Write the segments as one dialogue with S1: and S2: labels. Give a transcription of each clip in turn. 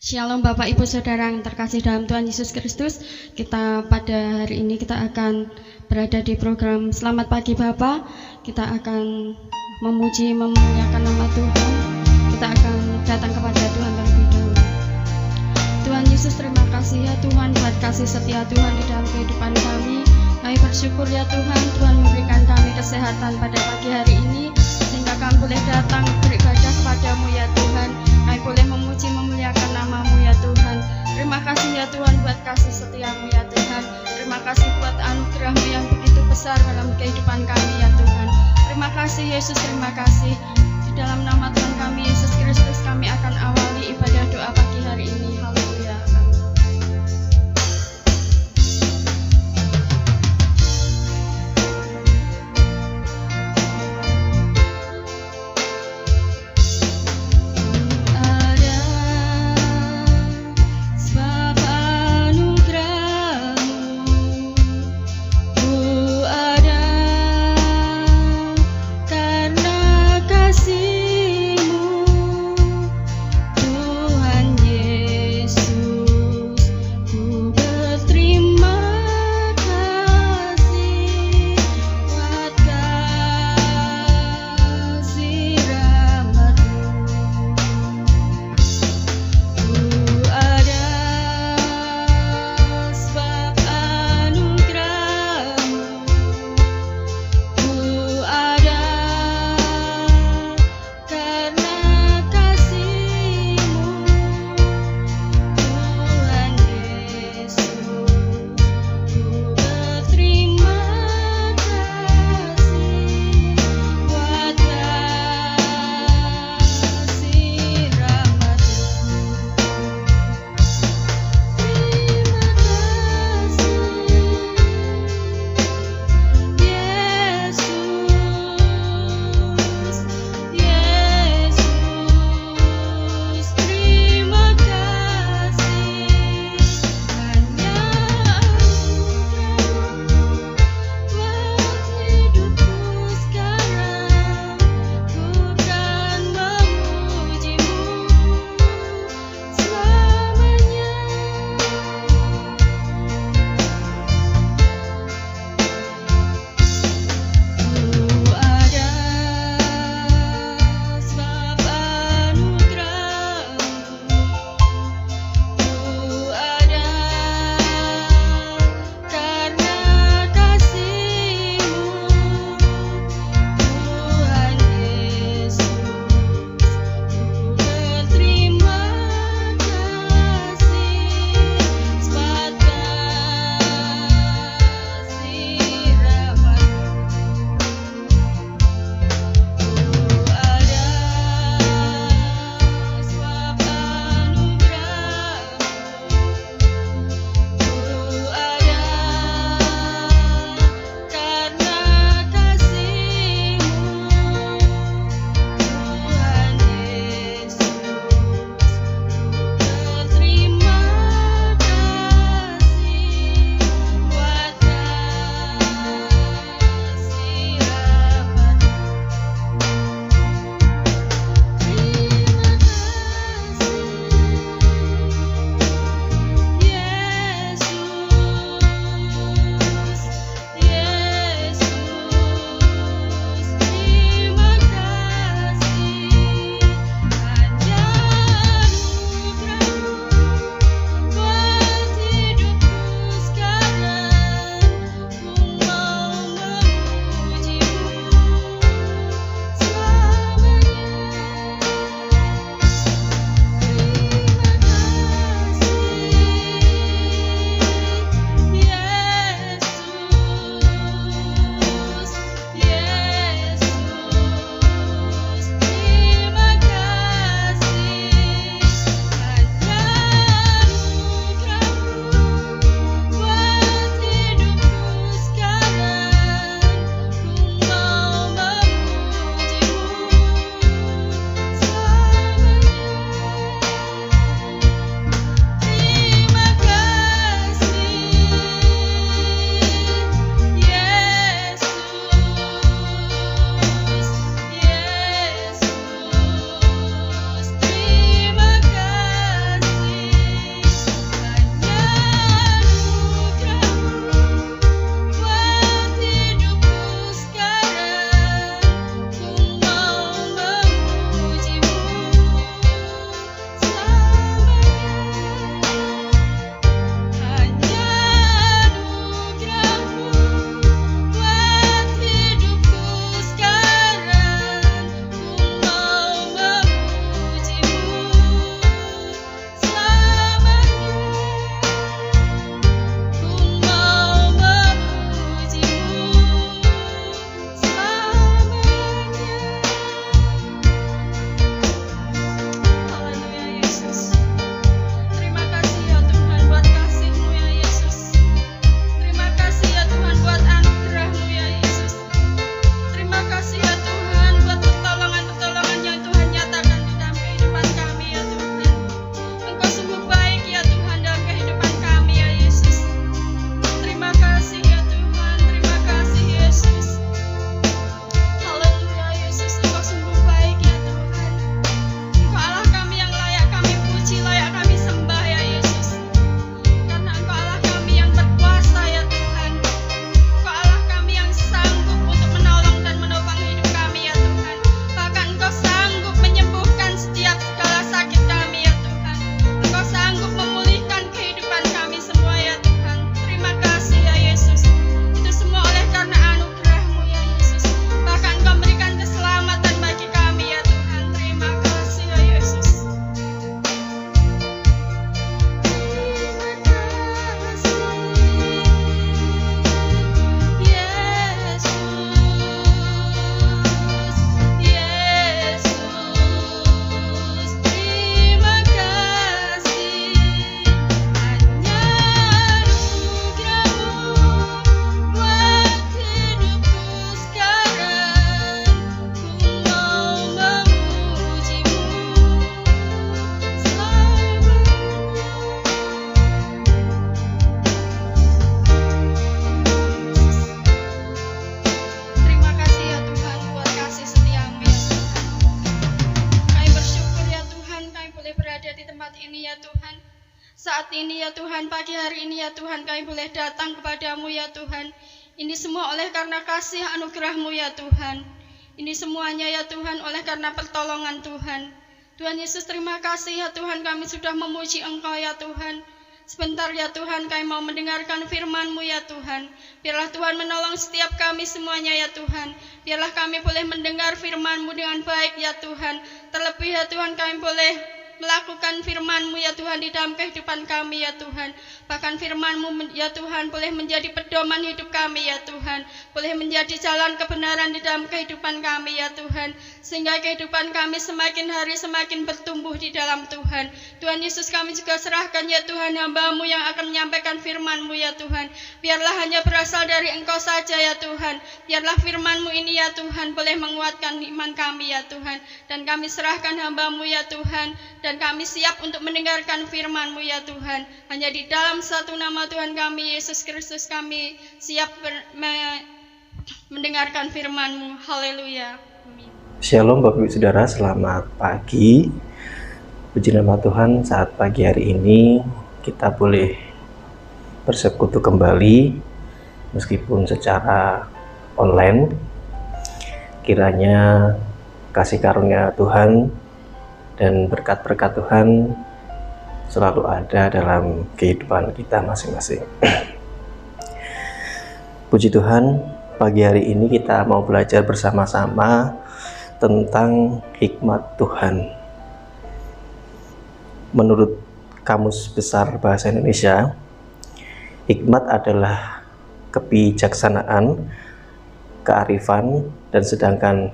S1: Shalom Bapak Ibu Saudara yang terkasih dalam Tuhan Yesus Kristus. Kita pada hari ini kita akan berada di program Selamat Pagi Bapak. Kita akan memuji memuliakan nama Tuhan. Kita akan datang kepada Tuhan terlebih dahulu. Tuhan Yesus, terima kasih ya Tuhan buat kasih setia Tuhan di dalam kehidupan kami. Kami bersyukur ya Tuhan, Tuhan memberikan kami kesehatan pada pagi hari ini sehingga kami boleh datang beribadah kepadamu ya Tuhan. Kami boleh memuji memuliakan namamu ya Tuhan. Terima kasih ya Tuhan buat kasih setiamu ya Tuhan. Terima kasih buat anugerahmu yang begitu besar dalam kehidupan kami ya Tuhan. Terima kasih Yesus, terima kasih. Di dalam nama Tuhan kami Yesus Kristus kami akan awali ibadah doa pagi hari ini. Haleluya.
S2: Kasih-Mu
S1: Tuhan, pagi hari ini ya Tuhan, kami boleh datang kepadamu ya Tuhan. Ini semua oleh karena kasih anugerah-Mu ya Tuhan. Ini semuanya ya Tuhan oleh karena pertolongan Tuhan. Tuhan Yesus, terima kasih ya Tuhan, kami sudah memuji Engkau ya Tuhan. Sebentar ya Tuhan, kami mau mendengarkan firman-Mu ya Tuhan. Biarlah Tuhan menolong setiap kami semuanya ya Tuhan. Biarlah kami boleh mendengar firman-Mu dengan baik ya Tuhan. Terlebih ya Tuhan, kami boleh melakukan firman-Mu ya Tuhan di dalam kehidupan kami ya Tuhan. Bahkan firman-Mu ya Tuhan boleh menjadi pedoman hidup kami ya Tuhan. Boleh menjadi jalan kebenaran di dalam kehidupan kami ya Tuhan. Sehingga kehidupan kami semakin hari semakin bertumbuh di dalam Tuhan. Tuhan Yesus, kami juga serahkan ya Tuhan hamba-Mu yang akan menyampaikan firman-Mu ya Tuhan. Biarlah hanya berasal dari Engkau saja ya Tuhan. Biarlah firman-Mu ini ya Tuhan boleh menguatkan iman kami ya Tuhan. Dan kami serahkan hamba-Mu ya Tuhan. Dan kami siap untuk mendengarkan firman-Mu ya Tuhan. Hanya di dalam satu nama Tuhan kami, Yesus Kristus, kami siap mendengarkan firman-Mu. Haleluya.
S2: Shalom Bapak Ibu Saudara, selamat pagi. Puji nama Tuhan, saat pagi hari ini kita boleh bersekutu kembali meskipun secara online. Kiranya kasih karunia Tuhan dan berkat-berkat Tuhan selalu ada dalam kehidupan kita masing-masing. Puji Tuhan, pagi hari ini kita mau belajar bersama-sama tentang hikmat Tuhan. Menurut Kamus Besar Bahasa Indonesia, hikmat adalah kebijaksanaan, kearifan, dan sedangkan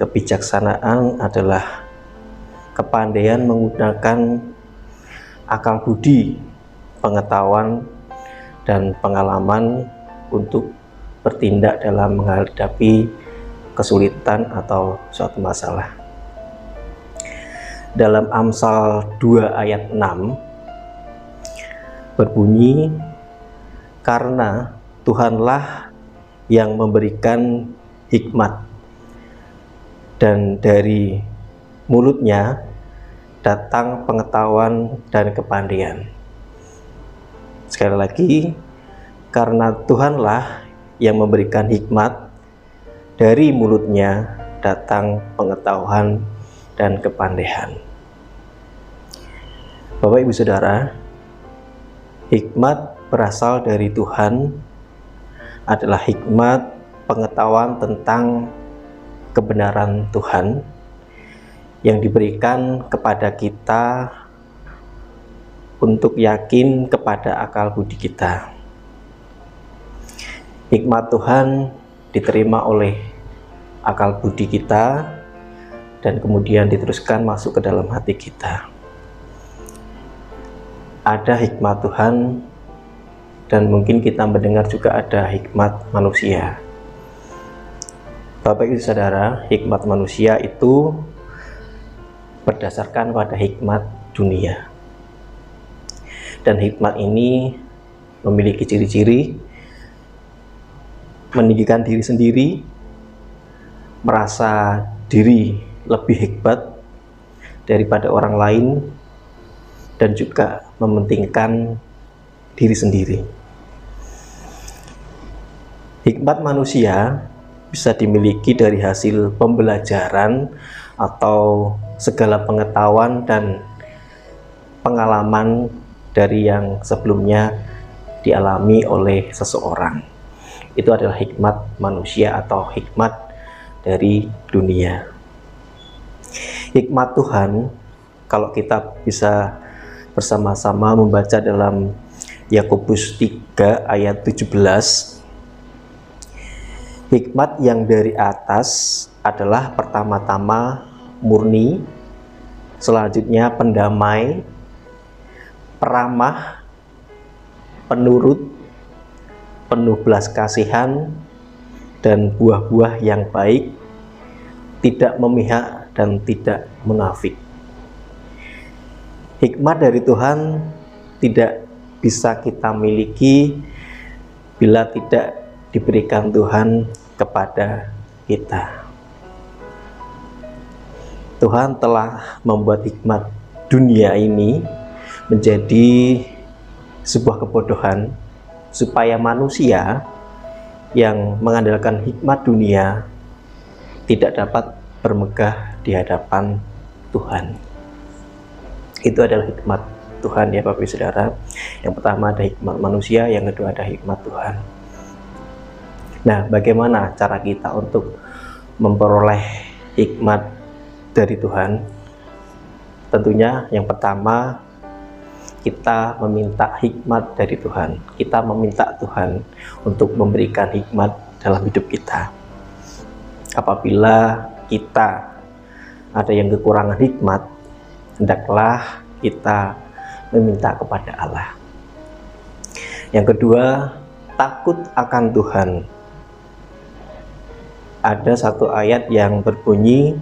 S2: kebijaksanaan adalah kepandaian menggunakan akal budi, pengetahuan, dan pengalaman untuk bertindak dalam menghadapi kesulitan atau suatu masalah. Dalam Amsal 2 ayat 6 berbunyi, karena Tuhanlah yang memberikan hikmat, dan dari mulutnya datang pengetahuan dan kepandaian. Sekali lagi, karena Tuhanlah yang memberikan hikmat, dari mulutnya datang pengetahuan dan kepandaian. Bapak Ibu Saudara, hikmat berasal dari Tuhan adalah hikmat pengetahuan tentang kebenaran Tuhan yang diberikan kepada kita untuk yakin kepada akal budi kita. Hikmat Tuhan diterima oleh akal budi kita dan kemudian diteruskan masuk ke dalam hati kita. Ada hikmat Tuhan dan mungkin kita mendengar juga ada hikmat manusia. Bapak Ibu Saudara, hikmat manusia itu berdasarkan pada hikmat dunia. Dan hikmat ini memiliki ciri-ciri meninggikan diri sendiri, merasa diri lebih hebat daripada orang lain, dan juga mementingkan diri sendiri. Hikmat manusia bisa dimiliki dari hasil pembelajaran atau segala pengetahuan dan pengalaman dari yang sebelumnya dialami oleh seseorang. Itu adalah hikmat manusia atau hikmat dari dunia. Hikmat Tuhan, kalau kita bisa bersama-sama membaca dalam Yakobus 3 ayat 17, hikmat yang dari atas adalah pertama-tama murni, selanjutnya pendamai, peramah, penurut, penuh belas kasihan, dan buah-buah yang baik, tidak memihak dan tidak munafik. Hikmat dari Tuhan tidak bisa kita miliki bila tidak diberikan Tuhan kepada kita. Tuhan telah membuat hikmat dunia ini menjadi sebuah kebodohan supaya manusia yang mengandalkan hikmat dunia tidak dapat bermegah di hadapan Tuhan. Itu adalah hikmat Tuhan ya Bapak Ibu Saudara. Yang pertama ada hikmat manusia, yang kedua ada hikmat Tuhan. Nah, bagaimana cara kita untuk memperoleh hikmat dari Tuhan? Tentunya yang pertama kita meminta hikmat dari Tuhan. Kita meminta Tuhan untuk memberikan hikmat dalam hidup kita. Apabila kita ada yang kekurangan hikmat, hendaklah kita meminta kepada Allah. Yang kedua, takut akan Tuhan. Ada satu ayat yang berbunyi,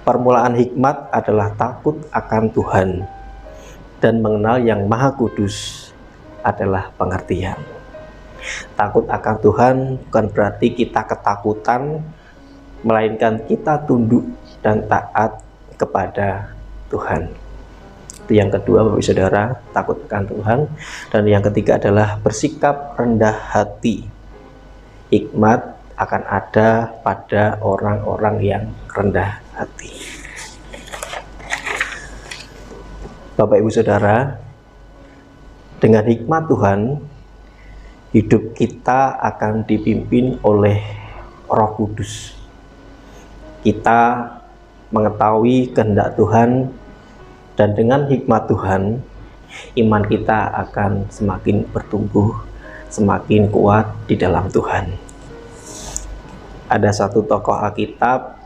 S2: permulaan hikmat adalah takut akan Tuhan, dan mengenal yang Maha Kudus adalah pengertian. Takut akan Tuhan bukan berarti kita ketakutan, melainkan kita tunduk dan taat kepada Tuhan. Itu yang kedua Bapak Ibu Saudara, takut akan Tuhan. Dan yang ketiga adalah bersikap rendah hati. Hikmat akan ada pada orang-orang yang rendah hati. Bapak Ibu Saudara, dengan hikmat Tuhan, hidup kita akan dipimpin oleh Roh Kudus. Kita mengetahui kehendak Tuhan, dan dengan hikmat Tuhan, iman kita akan semakin bertumbuh, semakin kuat di dalam Tuhan. Ada satu tokoh Alkitab,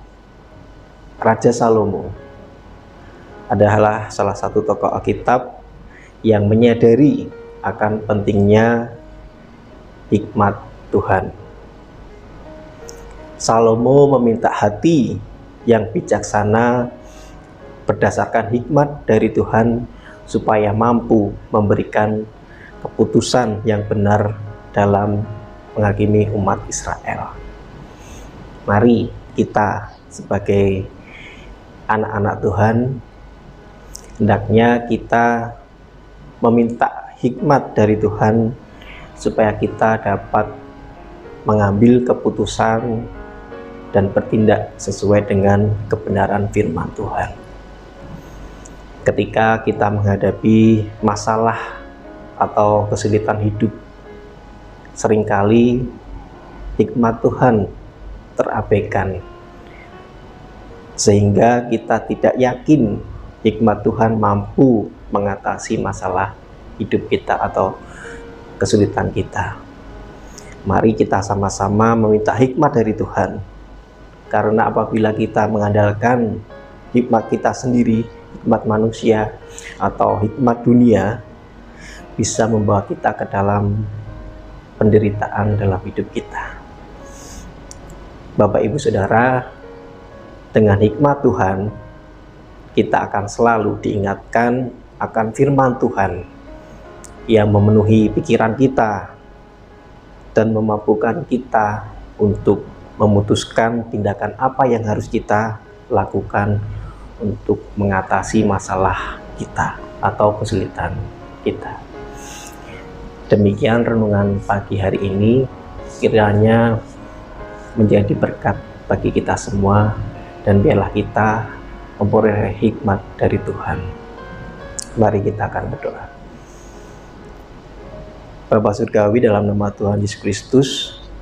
S2: Raja Salomo, adalah salah satu tokoh Alkitab yang menyadari akan pentingnya hikmat Tuhan. Salomo meminta hati yang bijaksana berdasarkan hikmat dari Tuhan supaya mampu memberikan keputusan yang benar dalam menghakimi umat Israel. Mari kita sebagai anak-anak Tuhan, hendaknya kita meminta hikmat dari Tuhan supaya kita dapat mengambil keputusan dan bertindak sesuai dengan kebenaran firman Tuhan. Ketika kita menghadapi masalah atau kesulitan hidup, seringkali hikmat Tuhan terabaikan, sehingga kita tidak yakin hikmat Tuhan mampu mengatasi masalah hidup kita atau kesulitan kita. Mari kita sama-sama meminta hikmat dari Tuhan. Karena apabila kita mengandalkan hikmat kita sendiri, hikmat manusia atau hikmat dunia, bisa membawa kita ke dalam penderitaan dalam hidup kita. Bapak Ibu Saudara, dengan hikmat Tuhan, kita akan selalu diingatkan akan firman Tuhan yang memenuhi pikiran kita dan memampukan kita untuk memutuskan tindakan apa yang harus kita lakukan untuk mengatasi masalah kita atau kesulitan kita. Demikian renungan pagi hari ini, kiranya menjadi berkat bagi kita semua, dan biarlah kita memperoleh hikmat dari Tuhan. Mari kita akan berdoa. Bapa Surgawi, dalam nama Tuhan Yesus Kristus,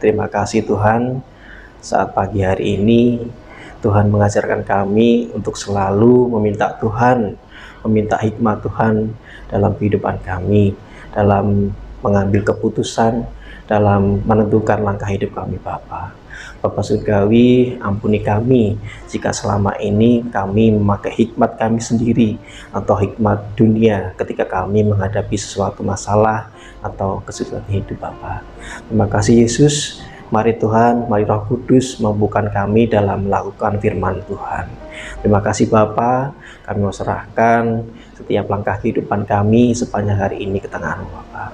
S2: terima kasih Tuhan, saat pagi hari ini Tuhan mengajarkan kami untuk selalu meminta Tuhan, meminta hikmat Tuhan dalam kehidupan kami, dalam mengambil keputusan, dalam menentukan langkah hidup kami Bapa. Bapa Surgawi, ampuni kami jika selama ini kami memakai hikmat kami sendiri atau hikmat dunia ketika kami menghadapi sesuatu masalah atau kesulitan hidup Bapa. Terima kasih Yesus. Mari Tuhan, mari Roh Kudus mampukan kami dalam melakukan firman Tuhan. Terima kasih Bapa, kami mau serahkan setiap langkah kehidupan kami sepanjang hari ini ke tangan-Mu Bapa.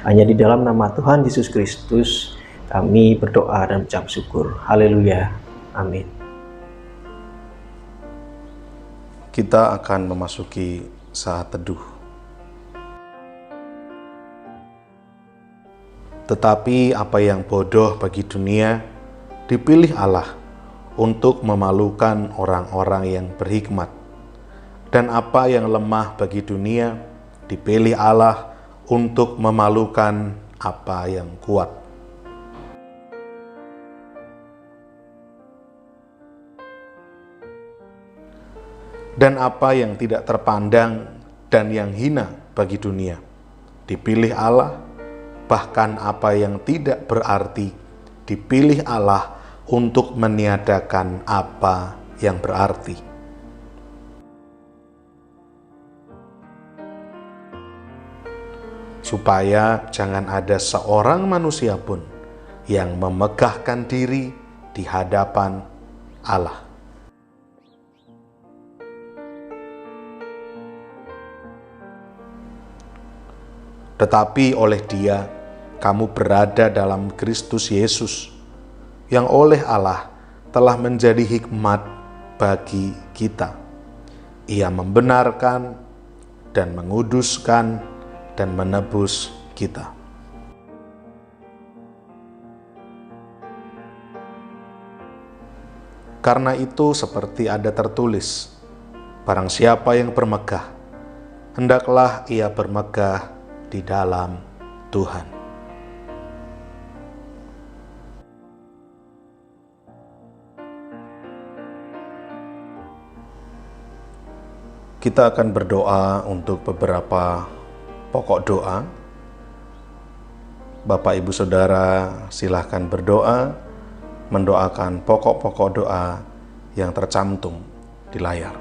S2: Hanya di dalam nama Tuhan Yesus Kristus kami berdoa dan mengucap syukur. Haleluya. Amin.
S3: Kita akan memasuki saat teduh. Tetapi apa yang bodoh bagi dunia, dipilih Allah untuk memalukan orang-orang yang berhikmat. Dan apa yang lemah bagi dunia, dipilih Allah untuk memalukan apa yang kuat. Dan apa yang tidak terpandang dan yang hina bagi dunia, dipilih Allah. Bahkan apa yang tidak berarti, dipilih Allah untuk meniadakan apa yang berarti. Supaya jangan ada seorang manusia pun yang memegahkan diri di hadapan Allah. Tetapi oleh Dia, kamu berada dalam Kristus Yesus, yang oleh Allah telah menjadi hikmat bagi kita. Ia membenarkan dan menguduskan dan menebus kita. Karena itu seperti ada tertulis, barang siapa yang bermegah, hendaklah ia bermegah di dalam Tuhan. Kita akan berdoa untuk beberapa pokok doa. Bapak, Ibu, Saudara, silahkan berdoa, mendoakan pokok-pokok doa yang tercantum di layar.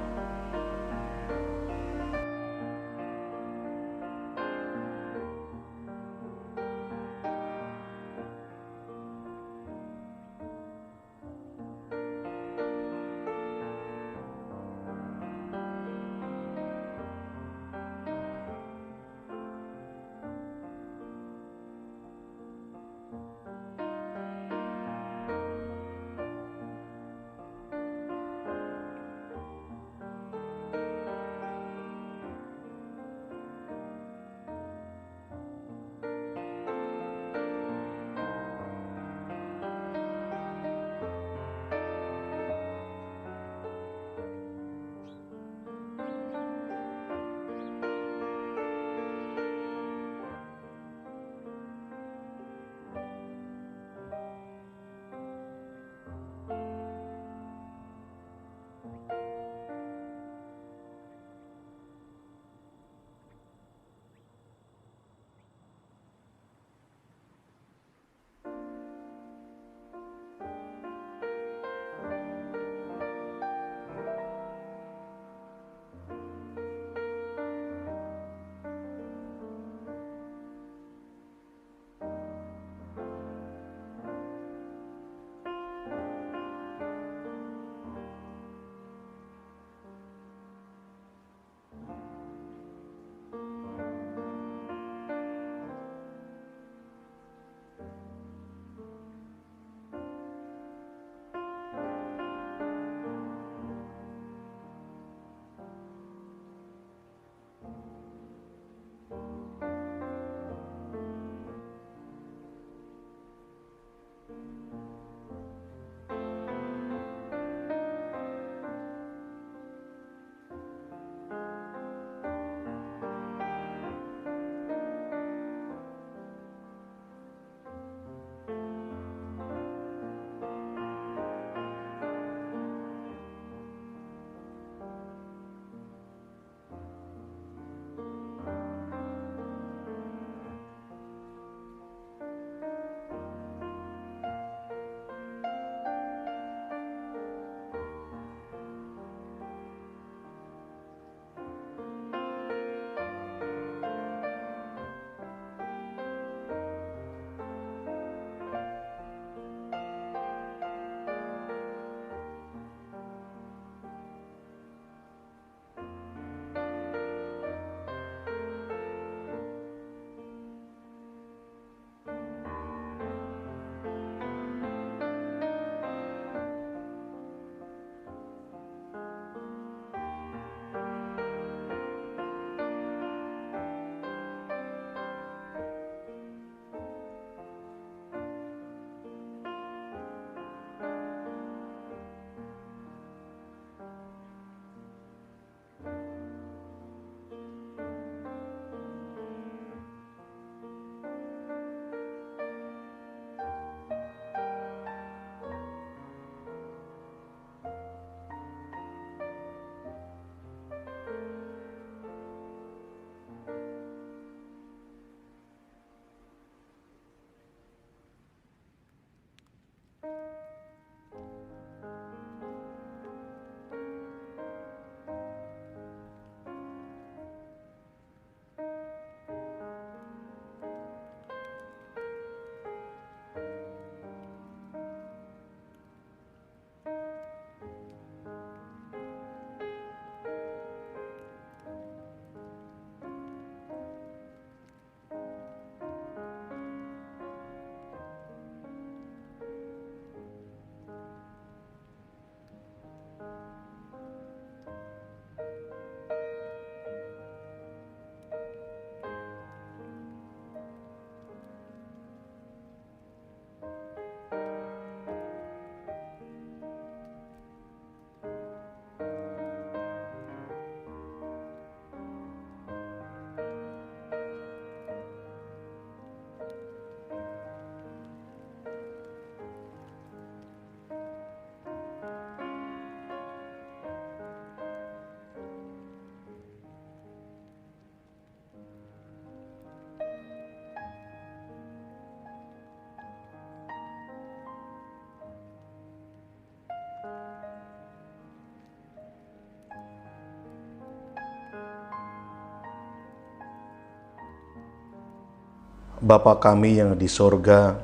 S3: Bapa kami yang di sorga,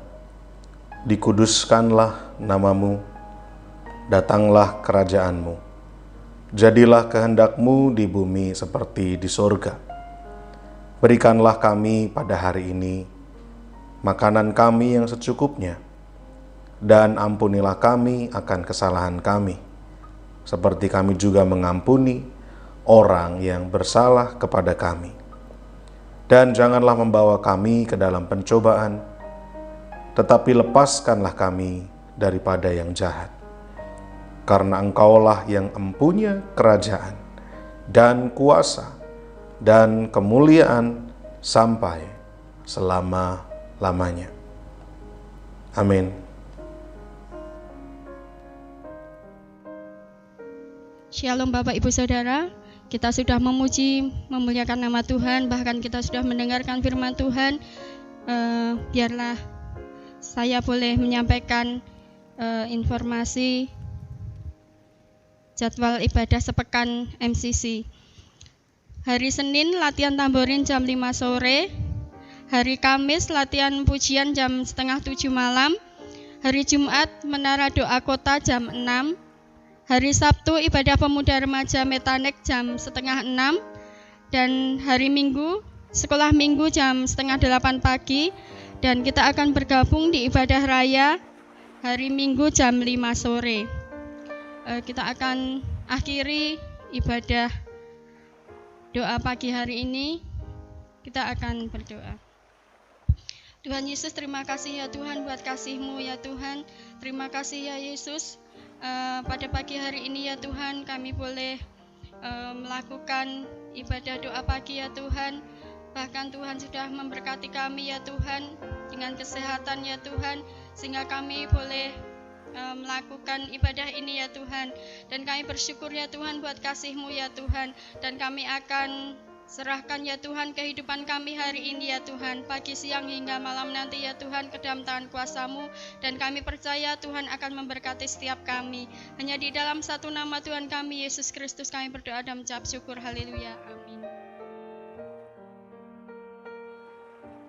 S3: dikuduskanlah namamu, datanglah kerajaanmu, jadilah kehendak-Mu di bumi seperti di sorga. Berikanlah kami pada hari ini makanan kami yang secukupnya, dan ampunilah kami akan kesalahan kami, seperti kami juga mengampuni orang yang bersalah kepada kami. Dan janganlah membawa kami ke dalam pencobaan, tetapi lepaskanlah kami daripada yang jahat. Karena Engkaulah yang empunya kerajaan, dan kuasa, dan kemuliaan sampai selama-lamanya. Amin.
S1: Shalom Bapak Ibu Saudara, kita sudah memuji, memuliakan nama Tuhan, bahkan kita sudah mendengarkan firman Tuhan. Biarlah saya boleh menyampaikan informasi jadwal ibadah sepekan MCC. Hari Senin latihan tamborin jam 5 sore, hari Kamis latihan pujian jam 6:30 malam, hari Jumat menara doa kota jam 6, hari Sabtu ibadah pemuda remaja Metanek jam 5:30, dan hari Minggu sekolah minggu jam 7:30 pagi, dan kita akan bergabung di ibadah raya hari Minggu jam 5 sore. Kita akan akhiri ibadah doa pagi hari ini. Kita akan berdoa. Tuhan Yesus, terima kasih ya Tuhan buat kasih-Mu ya Tuhan. Terima kasih ya Yesus. Pada pagi hari ini ya Tuhan, kami boleh melakukan ibadah doa pagi ya Tuhan. Bahkan Tuhan sudah memberkati kami ya Tuhan dengan kesehatan ya Tuhan, sehingga kami boleh melakukan ibadah ini ya Tuhan. Dan kami bersyukur ya Tuhan buat kasih-Mu ya Tuhan. Dan kami akan serahkan ya Tuhan kehidupan kami hari ini ya Tuhan, pagi, siang, hingga malam nanti ya Tuhan ke dalam tangan kuasa-Mu. Dan kami percaya Tuhan akan memberkati setiap kami. Hanya di dalam satu nama Tuhan kami, Yesus Kristus, kami berdoa dan mengucap syukur. Haleluya. Amin.